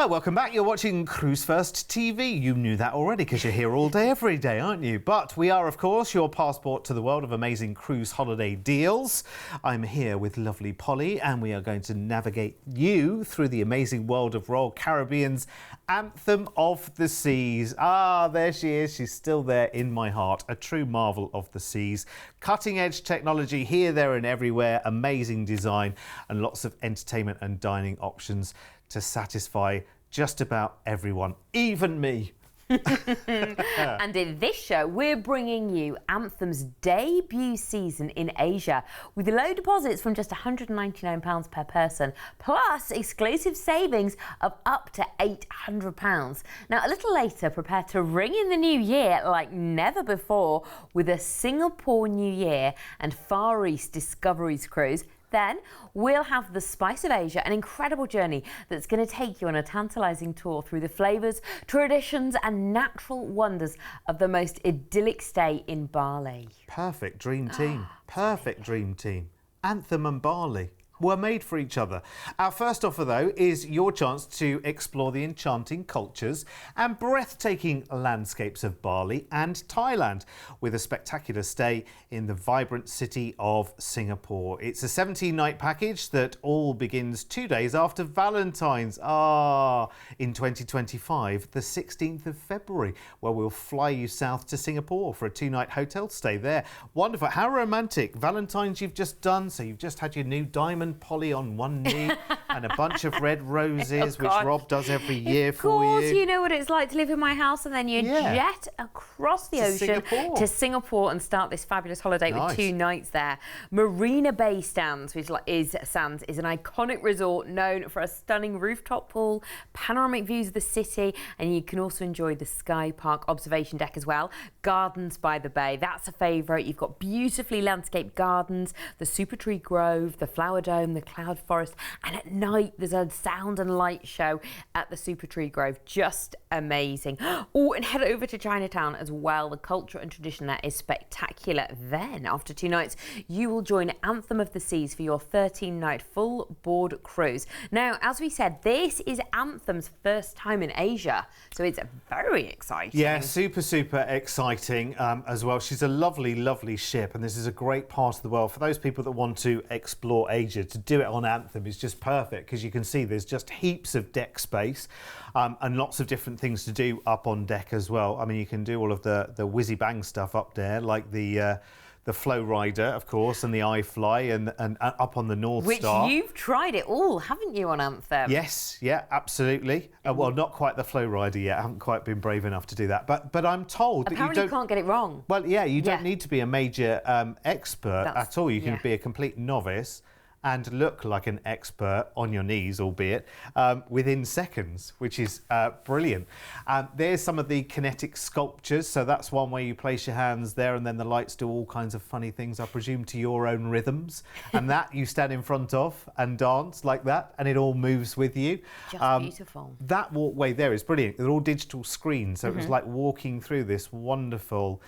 Oh, welcome back. You're watching Cruise1st TV. You knew that already because you're here all day, every day, aren't you? But we are, of course, your passport to the world of amazing cruise holiday deals. I'm here with lovely Polly, and we are going to navigate you through the amazing world of Royal Caribbean's Anthem of the Seas. Ah, there she is. She's still there in my heart. A true marvel of the seas. Cutting-edge technology here, there and everywhere. Amazing design and lots of entertainment and dining options to satisfy just about everyone, even me. And in this show, we're bringing you Anthem's debut season in Asia with low deposits from just £199 per person, plus exclusive savings of up to £800. Now, a little later, prepare to ring in the new year like never before with a Singapore New Year and Far East Discoveries cruise. Then we'll have the Spice of Asia, an incredible journey that's going to take you on a tantalising tour through the flavours, traditions and natural wonders of the most idyllic stay in Bali. Perfect dream team. Perfect dream team. Anthem and Bali were made for each other. Our first offer, though, is your chance to explore the enchanting cultures and breathtaking landscapes of Bali and Thailand with a spectacular stay in the vibrant city of Singapore. It's a 17-night package that all begins 2 days after Valentine's. In 2025, the 16th of February, where we'll fly you south to Singapore for a 2-night hotel stay there. Wonderful. How romantic. Valentine's you've just done, so you've just had your new diamond Polly on one knee and a bunch of red roses, which Rob does every year for you. Of course, you know what it's like to live in my house, and then you jet across the ocean to Singapore and start this fabulous holiday with 2 nights there. Marina Bay Sands, which is an iconic resort known for a stunning rooftop pool, panoramic views of the city, and you can also enjoy the Sky Park observation deck as well. Gardens by the bay, that's a favourite. You've got beautifully landscaped gardens, the Super Tree Grove, the Flower Dome, the cloud forest, and at night there's a sound and light show at the Super Tree Grove. Just amazing. Oh, and head over to Chinatown as well. The culture and tradition there is spectacular. Then after 2 nights you will join Anthem of the Seas for your 13-night full board cruise. Now, as we said, this is Anthem's first time in Asia, so it's very exciting. Yeah, super exciting as well. She's a lovely ship, and this is a great part of the world for those people that want to explore Asia. To do it on Anthem is just perfect because you can see there's just heaps of deck space and lots of different things to do up on deck as well. I mean, you can do all of the whizzy bang stuff up there, like the Flow Rider, of course, and the iFly, and up on the North Star. Which you've tried it all, haven't you, on Anthem? Yes, yeah, absolutely. Well, not quite the Flow Rider yet. I haven't quite been brave enough to do that. But I'm told that apparently you can't get it wrong. Well, yeah, you don't need to be a major expert at all. You can be a complete novice and look like an expert on your knees, albeit, within seconds, which is brilliant. There's some of the kinetic sculptures, so that's one where you place your hands there and then the lights do all kinds of funny things, I presume, to your own rhythms. And that you stand in front of and dance like that, and it all moves with you. Just beautiful. That walkway there is brilliant. They're all digital screens, so it was like walking through this wonderful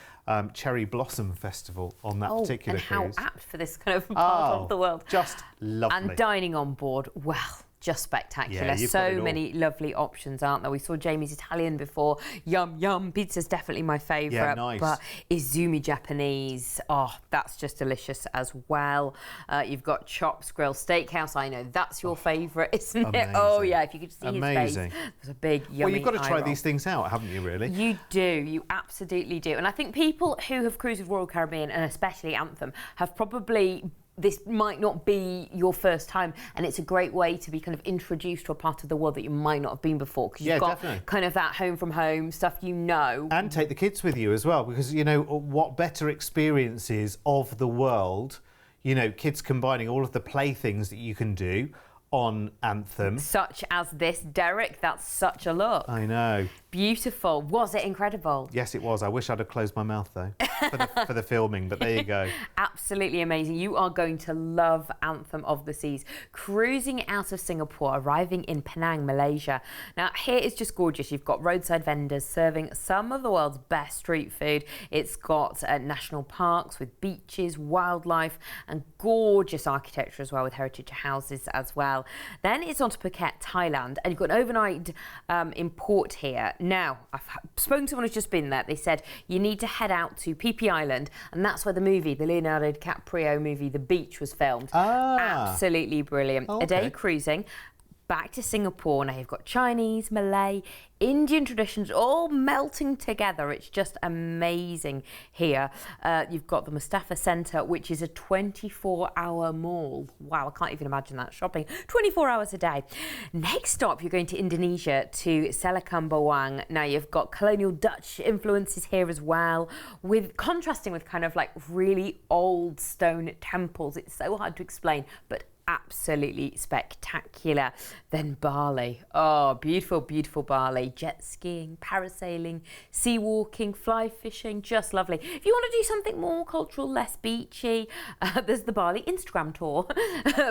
cherry blossom festival on that particular cruise. How apt for this kind of part of the world. Just lovely. And dining on board, well, just spectacular. Yeah, so many lovely options, aren't there? We saw Jamie's Italian before. Yum, yum. Pizza's definitely my favourite. Yeah, nice. But Izumi Japanese, that's just delicious as well. You've got Chops Grill Steakhouse. I know that's your favourite, isn't it? Oh, yeah, if you could see his face. There's a big, yummy Well, you've got to try roll. these things out, haven't you, really? You do. You absolutely do. And I think people who have cruised with Royal Caribbean, and especially Anthem, have probably... This might not be your first time, and it's a great way to be kind of introduced to a part of the world that you might not have been before, because you've got kind of that home from home stuff, and take the kids with you as well, because, you know, what better experiences of the world, you know, kids combining all of the playthings that you can do on Anthem. Such as this, Derek, that's such a look. I know. Beautiful. Was it incredible? Yes, it was. I wish I'd have closed my mouth, though. for the filming, but there you go. Absolutely amazing. You are going to love Anthem of the Seas. Cruising out of Singapore, arriving in Penang, Malaysia. Now, here is just gorgeous. You've got roadside vendors serving some of the world's best street food. It's got national parks with beaches, wildlife, and gorgeous architecture as well, with heritage houses as well. Then it's on to Phuket, Thailand, and you've got an overnight in port here. Now, I've spoken to someone who's just been there. They said you need to head out to Phi Phi Island, and that's where the Leonardo DiCaprio movie, The Beach, was filmed. Absolutely brilliant. Okay. A day cruising back to Singapore. Now you've got Chinese, Malay, Indian traditions all melting together. It's just amazing here. You've got the Mustafa Centre, which is a 24-hour mall. Wow, I can't even imagine that. Shopping 24 hours a day. Next stop, you're going to Indonesia, to Selakam Bawang. Now you've got colonial Dutch influences here as well, with contrasting with kind of like really old stone temples. It's so hard to explain, but absolutely spectacular. Then Bali. Oh, beautiful, beautiful Bali. Jet skiing, parasailing, sea walking, fly fishing, just lovely. If you want to do something more cultural, less beachy, there's the Bali Instagram tour.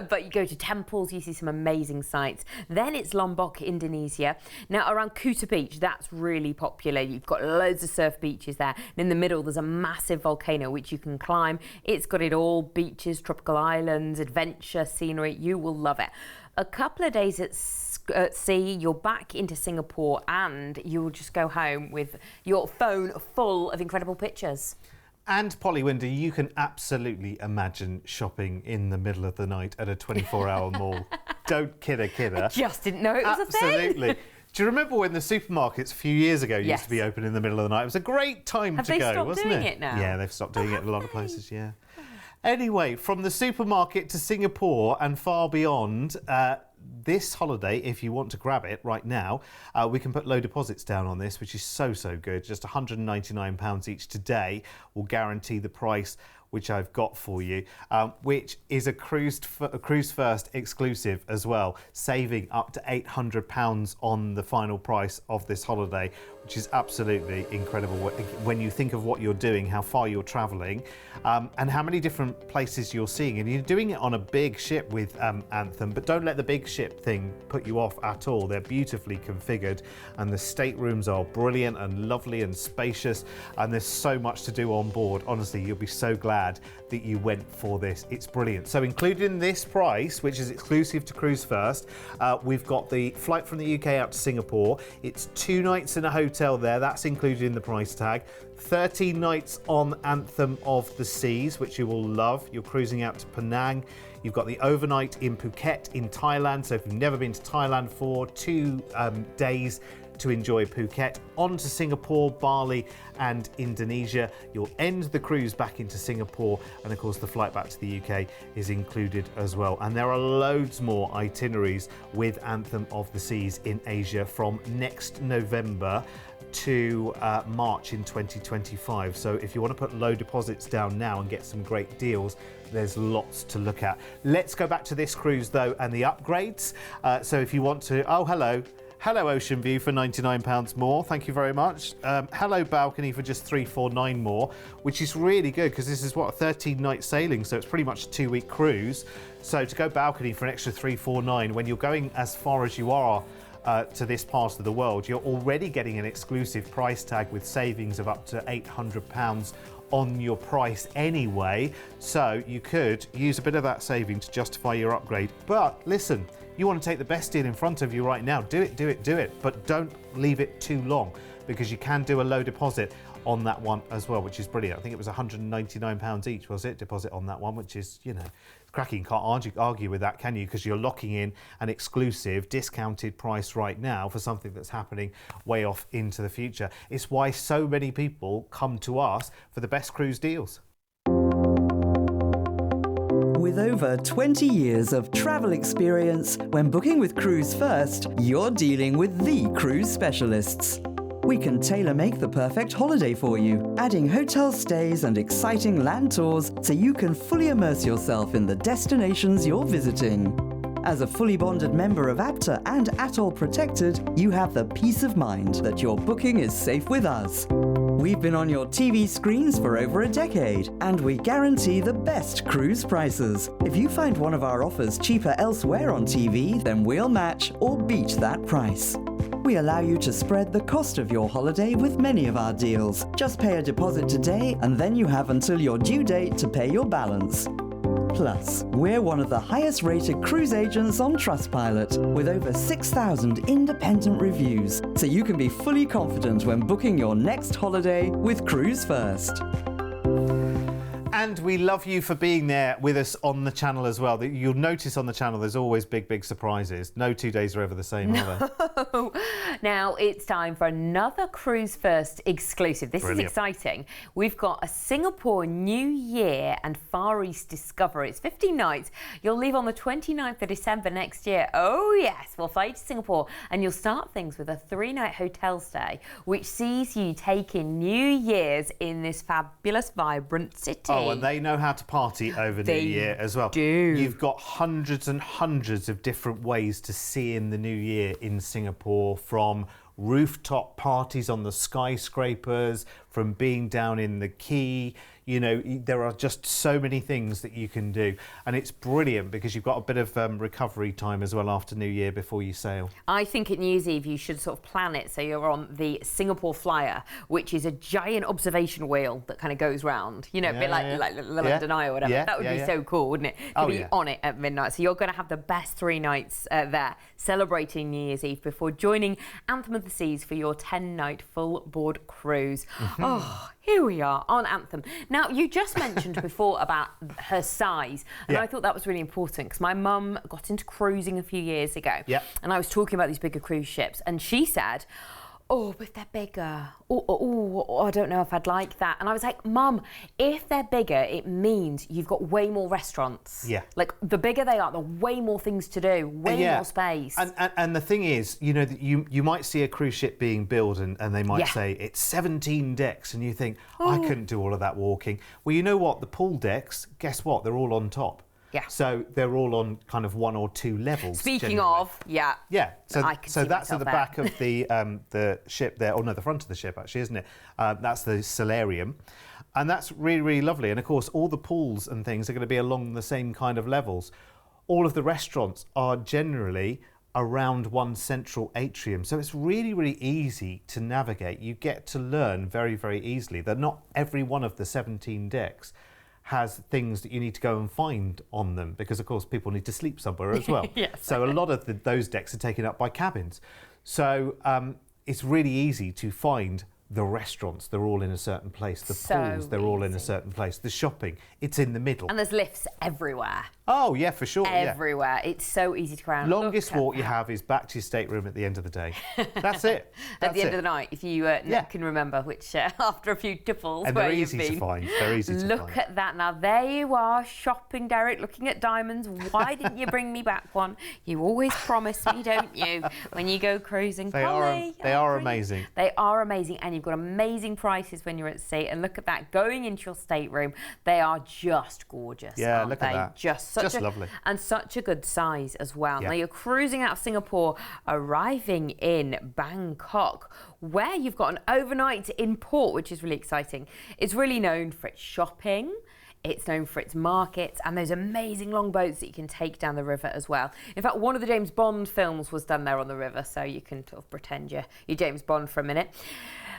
But you go to temples, you see some amazing sights. Then it's Lombok, Indonesia. Now around Kuta Beach, that's really popular. You've got loads of surf beaches there. And in the middle, there's a massive volcano which you can climb. It's got it all: beaches, tropical islands, adventure, scenery. You will love it. A couple of days at sea, you're back into Singapore, and you'll just go home with your phone full of incredible pictures. And Polly Winder, you can absolutely imagine shopping in the middle of the night at a 24-hour mall. Don't kidder. I just didn't know it was a thing. Absolutely. Do you remember when the supermarkets a few years ago used to be open in the middle of the night? It was a great time to go, wasn't it? Have they stopped doing it now? Yeah, they've stopped doing it in a lot of places, yeah. Anyway, from the supermarket to Singapore and far beyond, this holiday, if you want to grab it right now, we can put low deposits down on this, which is so good. Just £199 each today will guarantee the price which I've got for you, which is a Cruise1st exclusive as well, saving up to £800 on the final price of this holiday, which is absolutely incredible when you think of what you're doing, how far you're travelling, and how many different places you're seeing. And you're doing it on a big ship with Anthem, but don't let the big ship thing put you off at all. They're beautifully configured, and the staterooms are brilliant and lovely and spacious, and there's so much to do on board. Honestly, you'll be so glad that you went for this. It's brilliant. So included in this price, which is exclusive to Cruise1st, we've got the flight from the UK out to Singapore. It's 2 nights in a hotel there. That's included in the price tag. 13 nights on Anthem of the Seas, which you will love. You're cruising out to Penang. You've got the overnight in Phuket in Thailand. So if you've never been to Thailand for 2 days to enjoy Phuket, on to Singapore, Bali and Indonesia. You'll end the cruise back into Singapore, and of course the flight back to the UK is included as well. And there are loads more itineraries with Anthem of the Seas in Asia from next November to March in 2025. So if you want to put low deposits down now and get some great deals, there's lots to look at. Let's go back to this cruise though and the upgrades. So if you want to, Hello Ocean View for £99 more, thank you very much. Hello Balcony for just $349 more, which is really good because this is what, a 13-night sailing, so it's pretty much a 2-week cruise. So to go Balcony for an extra $349 when you're going as far as you are to this part of the world, you're already getting an exclusive price tag with savings of up to £800 on your price anyway. So you could use a bit of that saving to justify your upgrade. But listen, you want to take the best deal in front of you right now, do it. But don't leave it too long, because you can do a low deposit on that one as well, which is brilliant. I think it was £199 each, was it? Deposit on that one, which is, you know, cracking. Can't argue with that, can you? Because you're locking in an exclusive discounted price right now for something that's happening way off into the future. It's why so many people come to us for the best cruise deals. With over 20 years of travel experience, when booking with Cruise1st, you're dealing with the cruise specialists. We can tailor-make the perfect holiday for you, adding hotel stays and exciting land tours so you can fully immerse yourself in the destinations you're visiting. As a fully bonded member of APTA and Atoll Protected, you have the peace of mind that your booking is safe with us. We've been on your TV screens for over a decade, and we guarantee the best cruise prices. If you find one of our offers cheaper elsewhere on TV, then we'll match or beat that price. We allow you to spread the cost of your holiday with many of our deals. Just pay a deposit today, and then you have until your due date to pay your balance. Plus, we're one of the highest-rated cruise agents on Trustpilot, with over 6,000 independent reviews, so you can be fully confident when booking your next holiday with Cruise1st. And we love you for being there with us on the channel as well. You'll notice on the channel there's always big surprises. No 2 days are ever the same, are they? Now it's time for another Cruise1st exclusive. This is exciting. We've got a Singapore New Year and Far East Discovery. It's 15 nights. You'll leave on the 29th of December next year. Oh yes, we'll fly to Singapore and you'll start things with a 3-night hotel stay, which sees you take in New Year's in this fabulous, vibrant city. Oh, and they know how to party over New Year as well. You've got hundreds and hundreds of different ways to see in the New Year in Singapore, from rooftop parties on the skyscrapers, from being down in the quay. You know, there are just so many things that you can do, and it's brilliant because you've got a bit of recovery time as well after New Year before you sail. I think at New Year's Eve you should sort of plan it so you're on the Singapore Flyer, which is a giant observation wheel that kind of goes round, you know, a bit like the London Eye or whatever. That would be so cool, wouldn't it? To be on it at midnight. So you're going to have the best 3 nights there, celebrating New Year's Eve before joining Anthem of the Seas for your 10-night full board cruise. Oh, here we are on Anthem. Now, you just mentioned before about her size, and I thought that was really important because my mum got into cruising a few years ago, and I was talking about these bigger cruise ships, and she said, oh, but if they're bigger, I don't know if I'd like that. And I was like, Mum, if they're bigger, it means you've got way more restaurants. Yeah. Like, the bigger they are, the way more things to do, way more space. And the thing is, you know, you might see a cruise ship being built and they might say it's 17 decks, and you think, I couldn't do all of that walking. Well, you know what? The pool decks, guess what? They're all on top. Yeah. So they're all on kind of 1 or 2 levels. Speaking of, yeah. So that's at the back of the ship there. Oh no, the front of the ship actually, isn't it? That's the solarium, and that's really lovely. And of course, all the pools and things are going to be along the same kind of levels. All of the restaurants are generally around one central atrium, so it's really easy to navigate. You get to learn very easily that not every one of the 17 decks has things that you need to go and find on them, because of course people need to sleep somewhere as well. So a lot of those decks are taken up by cabins. So it's really easy to find the restaurants, they're all in a certain place. The pools, they're all in a certain place. The shopping, it's in the middle. And there's lifts everywhere. Oh, yeah, for sure. Everywhere. It's so easy to crowd. Longest walk you have is back to your stateroom at the end of the day. That's it. At the end of the night, if you can remember, which after a few tipples and where they're you've easy been. to find. They're easy to find. Look at that. Now, there you are, shopping, Derek, looking at diamonds. Why didn't you bring me back one? You always promise me, don't you, when you go cruising. They are amazing. They are amazing, and you've got amazing prices when you're at sea. And look at that, going into your stateroom, they are just gorgeous. Yeah, look at that. Just lovely. And such a good size as well. Yeah. Now you're cruising out of Singapore, arriving in Bangkok, where you've got an overnight in port, which is really exciting. It's really known for its shopping. It's known for its markets and those amazing longboats that you can take down the river as well. In fact, one of the James Bond films was done there on the river, so you can sort of pretend you're James Bond for a minute.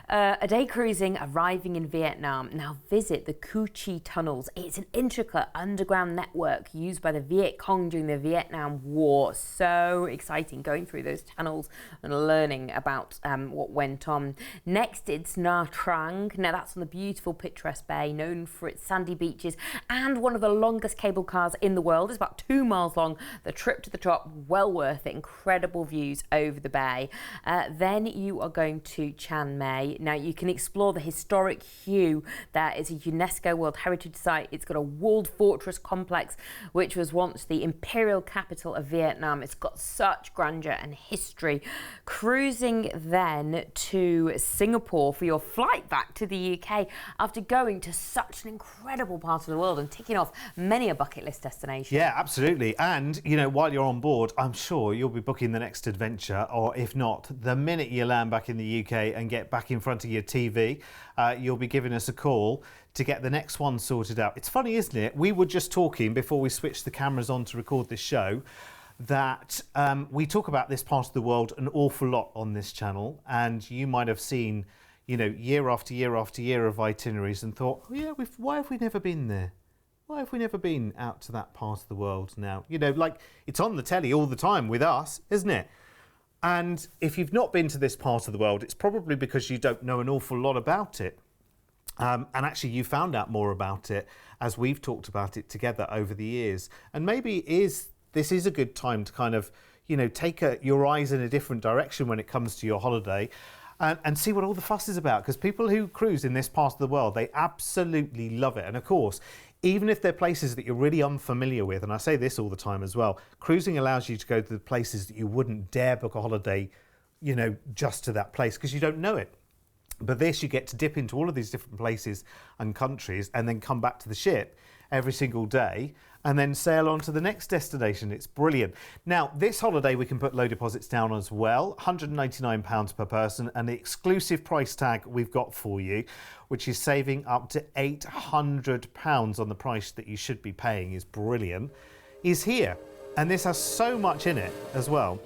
A day cruising, arriving in Vietnam. Now visit the Cu Chi tunnels. It's an intricate underground network used by the Viet Cong during the Vietnam War. So exciting, going through those tunnels and learning about what went on. Next, it's Nha Trang. Now that's on the beautiful picturesque bay, known for its sandy beaches and one of the longest cable cars in the world. It's about 2 miles long. The trip to the top, well worth it. Incredible views over the bay. Then you are going to Chiang Mai. Now you can explore the historic Hue. That is a UNESCO World Heritage Site. It's got a walled fortress complex, which was once the imperial capital of Vietnam. It's got such grandeur and history. Cruising then to Singapore for your flight back to the UK after going to such an incredible part of the world and ticking off many a bucket list destination. Yeah, absolutely. And, you know, while you're on board, I'm sure you'll be booking the next adventure, or if not, the minute you land back in the UK and get back in front of your TV, you'll be giving us a call to get the next one sorted out. It's funny, isn't it? We were just talking before we switched the cameras on to record this show that we talk about this part of the world an awful lot on this channel, and you might have seen, you know, year after year after year of itineraries and thought, oh yeah, why have we never been there? Why have we never been out to that part of the world now? You know, like, it's on the telly all the time with us, isn't it? And if you've not been to this part of the world, it's probably because you don't know an awful lot about it. And actually you found out more about it as we've talked about it together over the years. And maybe this is a good time to kind of, you know, take your eyes in a different direction when it comes to your holiday and see what all the fuss is about. Because people who cruise in this part of the world, they absolutely love it. And of course, even if they're places that you're really unfamiliar with, and I say this all the time as well, cruising allows you to go to the places that you wouldn't dare book a holiday, you know, just to that place because you don't know it. But this, you get to dip into all of these different places and countries and then come back to the ship every single day and then sail on to the next destination. It's brilliant. Now, this holiday, we can put low deposits down as well, £199 per person, and the exclusive price tag we've got for you, which is saving up to £800 on the price that you should be paying, is brilliant, is here. And this has so much in it as well.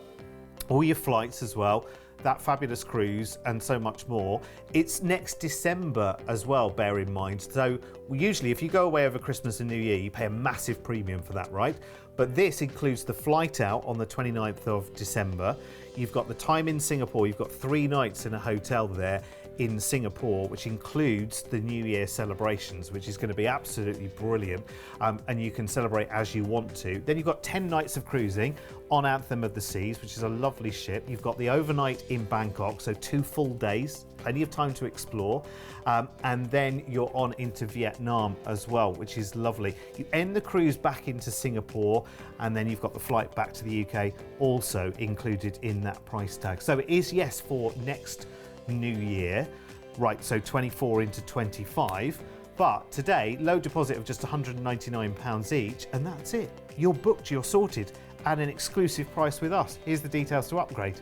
All your flights as well, that fabulous cruise and so much more. It's next December as well, bear in mind. So usually if you go away over Christmas and New Year, you pay a massive premium for that, right? But this includes the flight out on the 29th of December. You've got the time in Singapore. You've got 3 nights in a hotel there in Singapore, which includes the New Year celebrations, which is going to be absolutely brilliant. And you can celebrate as you want to. Then you've got 10 nights of cruising on Anthem of the Seas, which is a lovely ship. You've got the overnight in Bangkok, so 2 full days, plenty of time to explore. And then you're on into Vietnam as well, which is lovely. You end the cruise back into Singapore, and then you've got the flight back to the UK also included in that price tag. So it is, yes, for next New Year, right, so 24 into 25, but today low deposit of just £199 each, and that's it. You're booked, you're sorted, at an exclusive price with us. Here's the details to upgrade.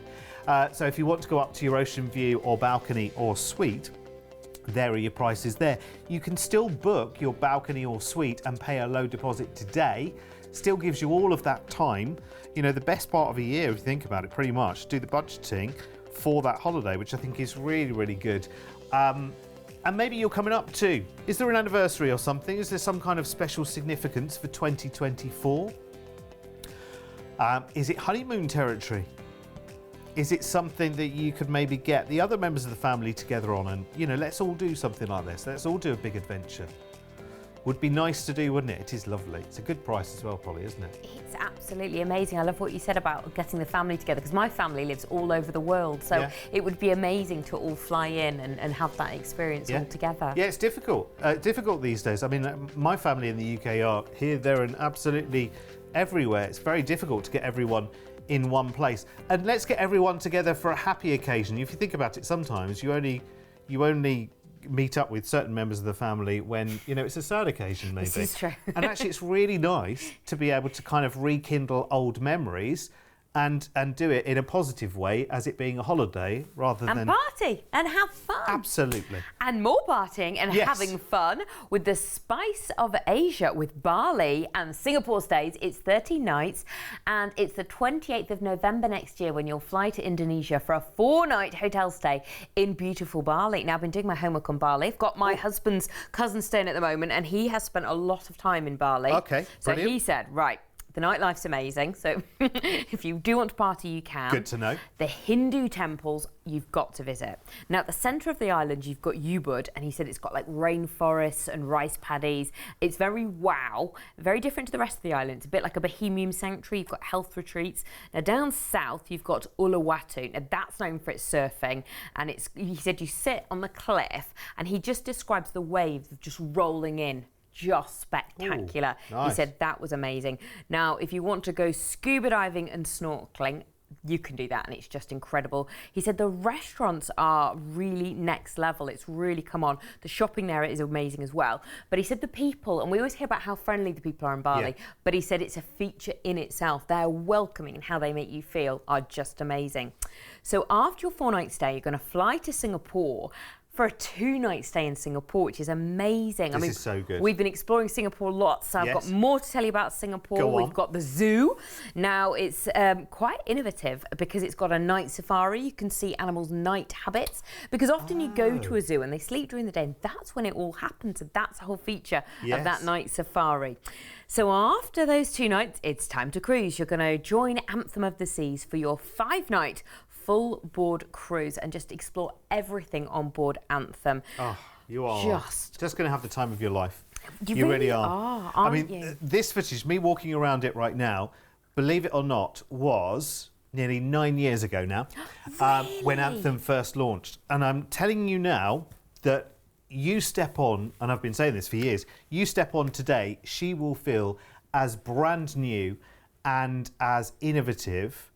So if you want to go up to your ocean view or balcony or suite, there are your prices there. You can still book your balcony or suite and pay a low deposit today. Still gives you all of that time, you know, the best part of a year if you think about it, pretty much, do the budgeting for that holiday, which I think is really, really good. And maybe you're coming up too. Is there an anniversary or something? Is there some kind of special significance for 2024? Is it honeymoon territory? Is it something that you could maybe get the other members of the family together on and, you know, let's all do something like this. Let's all do a big adventure. Would be nice to do, wouldn't it? It is lovely. It's a good price as well, Polly, isn't it? It's absolutely amazing. I love what you said about getting the family together, because my family lives all over the world. So it would be amazing to all fly in and have that experience all together. Yeah, it's difficult. Difficult these days. I mean, my family in the UK are here, there and absolutely everywhere. It's very difficult to get everyone in one place. And let's get everyone together for a happy occasion. If you think about it, sometimes you only meet up with certain members of the family when, you know, it's a sad occasion maybe. This is true. And actually it's really nice to be able to kind of rekindle old memories and do it in a positive way, as it being a holiday rather than... And party and have fun. Absolutely. And more partying and having fun with the spice of Asia with Bali and Singapore stays. It's 30 nights and it's the 28th of November next year when you'll fly to Indonesia for a 4-night hotel stay in beautiful Bali. Now, I've been doing my homework on Bali. I've got my husband's cousin staying at the moment and he has spent a lot of time in Bali. Okay, so brilliant. he said, right, the nightlife's amazing, so if you do want to party, you can. Good to know. The Hindu temples, you've got to visit. Now, at the centre of the island, you've got Ubud, and he said it's got like rainforests and rice paddies. It's very wow, very different to the rest of the island. It's a bit like a bohemian sanctuary. You've got health retreats. Now, down south, you've got Uluwatu. Now, that's known for its surfing, and he said you sit on the cliff, and he just describes the waves just rolling in. Just spectacular. Ooh, nice. He said that was amazing. Now, if you want to go scuba diving and snorkeling, you can do that, and it's just incredible. He said the restaurants are really next level. It's really come on. The shopping there is amazing as well. But he said the people, and we always hear about how friendly the people are in Bali, but he said it's a feature in itself. They're welcoming, and how they make you feel are just amazing. So after your 4-night stay, you're going to fly to Singapore for a 2-night stay in Singapore, which is amazing. This is so good. We've been exploring Singapore lots, so I've got more to tell you about Singapore. We've got the zoo. Now, it's quite innovative because it's got a night safari. You can see animals' night habits, because often you go to a zoo and they sleep during the day, and that's when it all happens. And that's the whole feature of that night safari. So after those 2 nights, it's time to cruise. You're going to join Anthem of the Seas for your 5-night full board cruise and just explore everything on board Anthem. Oh, you are just going to have the time of your life. You really are. Aren't you? This footage, me walking around it right now, believe it or not, was nearly 9 years ago now, when Anthem first launched. And I'm telling you now that you step on, and I've been saying this for years, you step on today, she will feel as brand new and as innovative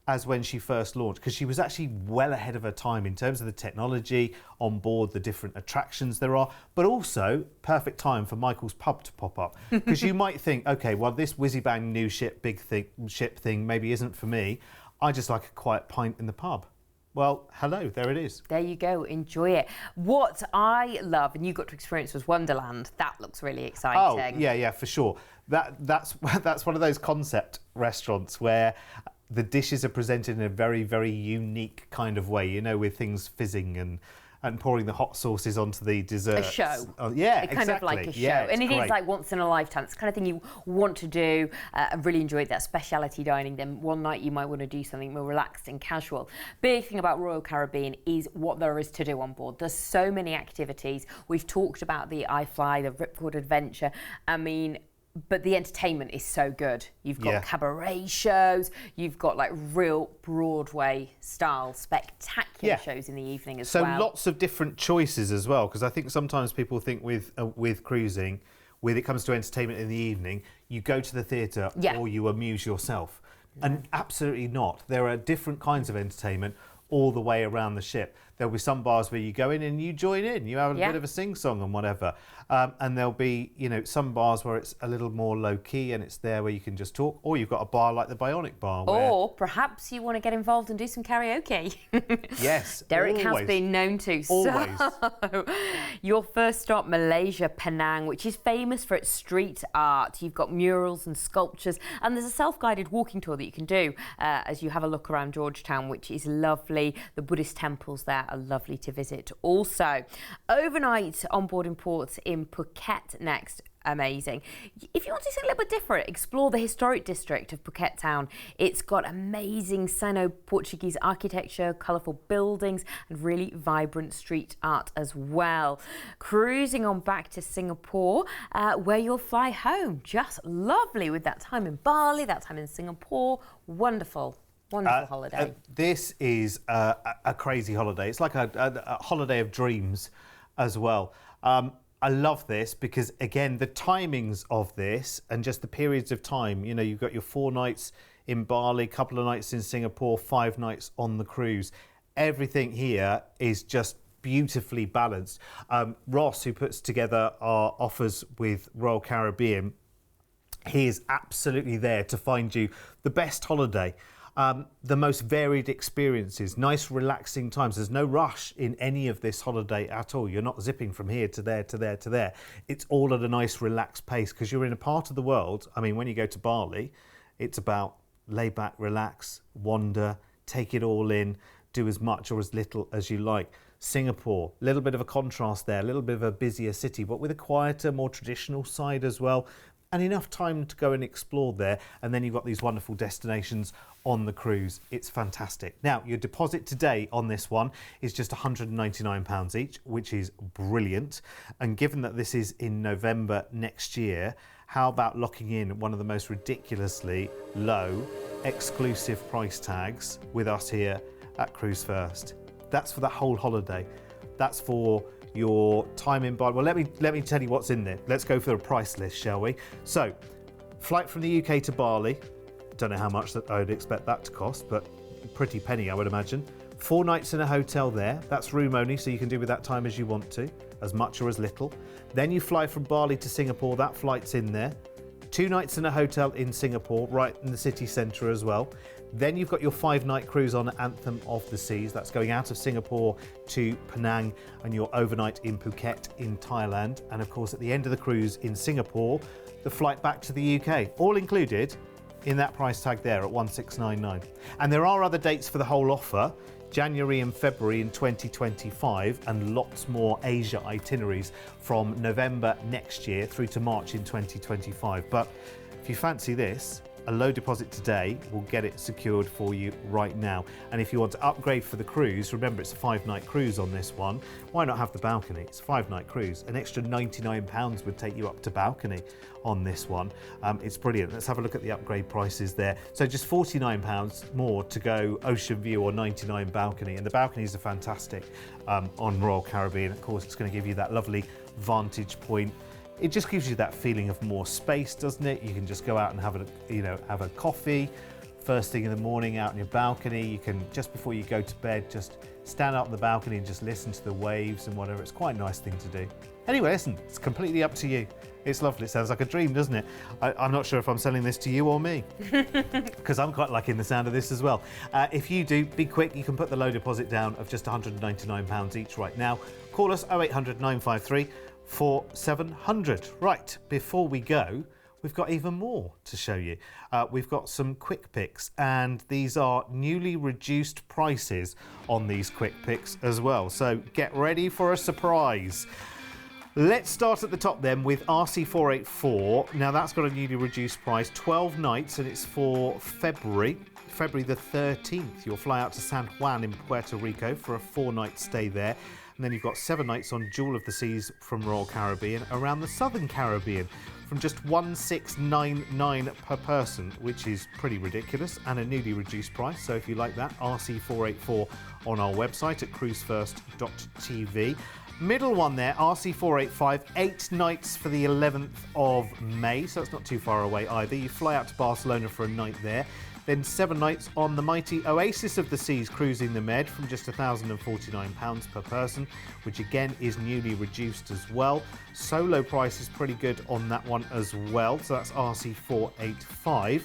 as when she first launched, because she was actually well ahead of her time in terms of the technology on board, the different attractions there are, but also perfect time for Michael's pub to pop up. Because you might think, okay, well, this whizzy-bang new ship thing maybe isn't for me. I just like a quiet pint in the pub. Well, hello, there it is. There you go, enjoy it. What I love, and you got to experience, was Wonderland. That looks really exciting. Oh, yeah, for sure. That's one of those concept restaurants where the dishes are presented in a very, very unique kind of way, you know, with things fizzing and pouring the hot sauces onto the desserts. A show. Oh, yeah, kind of like a show. And it is like once in a lifetime. It's the kind of thing you want to do and really enjoy that speciality dining. Then one night you might want to do something more relaxed and casual. Big thing about Royal Caribbean is what there is to do on board. There's so many activities. We've talked about the iFly, the Ripcord Adventure. I mean, but the entertainment is so good. You've got cabaret shows, you've got like real Broadway style spectacular shows in the evening as well. So lots of different choices as well, because I think sometimes people think with cruising, when it comes to entertainment in the evening, you go to the theatre or you amuse yourself. And absolutely not. There are different kinds of entertainment all the way around the ship. There'll be some bars where you go in and you join in, you have a bit of a sing-song and whatever. And there'll be, you know, some bars where it's a little more low-key and it's there where you can just talk, or you've got a bar like the Bionic Bar. Or perhaps you want to get involved and do some karaoke. Yes, Derek has been known to. Always. So, your first stop, Malaysia, Penang, which is famous for its street art. You've got murals and sculptures, and there's a self-guided walking tour that you can do as you have a look around Georgetown, which is lovely. The Buddhist temples there are lovely to visit. Also, overnight on board in ports in Phuket next. Amazing. If you want to see something a little bit different, explore the historic district of Phuket town. It's got amazing Sino-Portuguese architecture, colourful buildings and really vibrant street art as well. Cruising on back to Singapore, where you'll fly home. Just lovely with that time in Bali, that time in Singapore. Wonderful. Wonderful holiday. This is a crazy holiday. It's like a holiday of dreams as well. I love this because, again, the timings of this and just the periods of time, you know, you've got your 4 nights in Bali, couple of nights in Singapore, 5 nights on the cruise. Everything here is just beautifully balanced. Ross, who puts together our offers with Royal Caribbean, he is absolutely there to find you the best holiday. The most varied experiences, nice relaxing times. There's no rush in any of this holiday at all. You're not zipping from here to there to there to there. It's all at a nice relaxed pace because you're in a part of the world. I mean, when you go to Bali, it's about lay back, relax, wander, take it all in, do as much or as little as you like. Singapore, a little bit of a contrast there, a little bit of a busier city, but with a quieter, more traditional side as well. And enough time to go and explore there. And then you've got these wonderful destinations on the cruise. It's fantastic. Now, your deposit today on this one is just £199 each, which is brilliant. And given that this is in November next year, how about locking in one of the most ridiculously low exclusive price tags with us here at Cruise1st? That's for the whole holiday. That's for your time in Bali. Well, let me tell you what's in there. Let's go for the price list, shall we? So, flight from the UK to Bali. Don't know how much that I would expect that to cost, but pretty penny, I would imagine. 4 nights in a hotel there. That's room only, so you can do with that time as you want to, as much or as little. Then you fly from Bali to Singapore. That flight's in there. 2 nights in a hotel in Singapore, right in the city centre as well. Then you've got your 5-night cruise on Anthem of the Seas. That's going out of Singapore to Penang, and your overnight in Phuket in Thailand. And of course, at the end of the cruise in Singapore, the flight back to the UK, all included in that price tag there at 1699. And there are other dates for the whole offer, January and February in 2025, and lots more Asia itineraries from November next year through to March in 2025. But if you fancy this, a low deposit today will get it secured for you right now. And if you want to upgrade for the cruise, remember it's a 5-night cruise on this one. Why not have the balcony? It's a 5-night cruise. An extra £99 would take you up to balcony on this one. It's brilliant. Let's have a look at the upgrade prices there. So just £49 more to go ocean view or 99 balcony. And the balconies are fantastic on Royal Caribbean. Of course, it's going to give you that lovely vantage point. It just gives you that feeling of more space, doesn't it? You can just go out and have a coffee first thing in the morning out on your balcony. You can, just before you go to bed, just stand out on the balcony and just listen to the waves and whatever. It's quite a nice thing to do. Anyway, listen, it's completely up to you. It's lovely. It sounds like a dream, doesn't it? I'm not sure if I'm selling this to you or me, because I'm quite liking the sound of this as well. If you do, be quick. You can put the low deposit down of just £199 each right now. Call us 0800 953 4700. Right, before we go, we've got even more to show you. We've got some quick picks, and these are newly reduced prices on these quick picks as well. So get ready for a surprise. Let's start at the top then with RC484. Now that's got a newly reduced price, 12 nights, and it's for February the 13th. You'll fly out to San Juan in Puerto Rico for a 4-night stay there. And then you've got 7 nights on Jewel of the Seas from Royal Caribbean around the Southern Caribbean from just $1,699 per person, which is pretty ridiculous, and a newly reduced price. So if you like that, RC484 on our website at Cruise1st.tv. Middle one there, RC485, 8 nights for the 11th of May, so it's not too far away either. You fly out to Barcelona for a night there. Then 7 nights on the mighty Oasis of the Seas cruising the Med from just £1,049 per person, which again is newly reduced as well. Solo price is pretty good on that one as well, so that's RC485.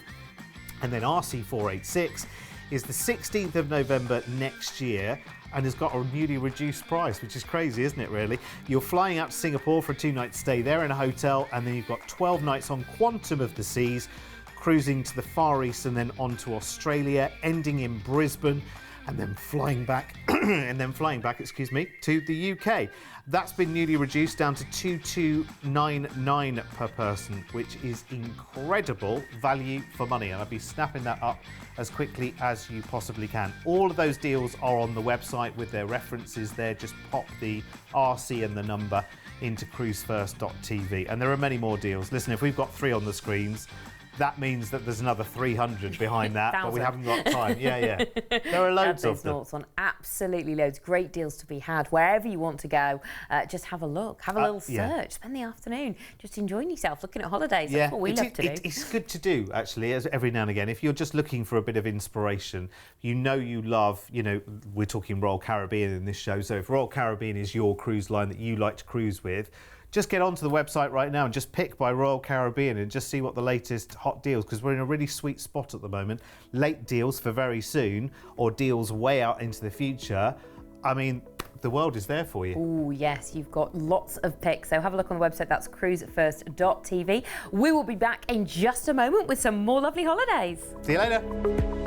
And then RC486 is the 16th of November next year, and has got a newly reduced price, which is crazy, isn't it, really? You're flying out to Singapore for a 2-night stay there in a hotel, and then you've got 12 nights on Quantum of the Seas, cruising to the Far East and then on to Australia, ending in Brisbane, and then flying back to the UK. That's been newly reduced down to $2,299 per person, which is incredible value for money, and I'd be snapping that up as quickly as you possibly can. All of those deals are on the website with their references there. Just pop the RC and the number into Cruise1st.tv, and there are many more deals. Listen, if we've got 3 on the screens, that means that there's another 300 behind that, but we haven't got time. Yeah. There are loads of them. On absolutely loads. Great deals to be had. Wherever you want to go, just have a look, have a little search, spend the afternoon just enjoying yourself, looking at holidays. That's what we love to do. It's good to do, actually, as every now and again. If you're just looking for a bit of inspiration, you love, we're talking Royal Caribbean in this show, so if Royal Caribbean is your cruise line that you like to cruise with, just get onto the website right now and just pick by Royal Caribbean and just see what the latest hot deals, because we're in a really sweet spot at the moment. Late deals for very soon, or deals way out into the future. I mean, the world is there for you. Oh, yes, you've got lots of picks. So have a look on the website. That's Cruise1st.tv. We will be back in just a moment with some more lovely holidays. See you later.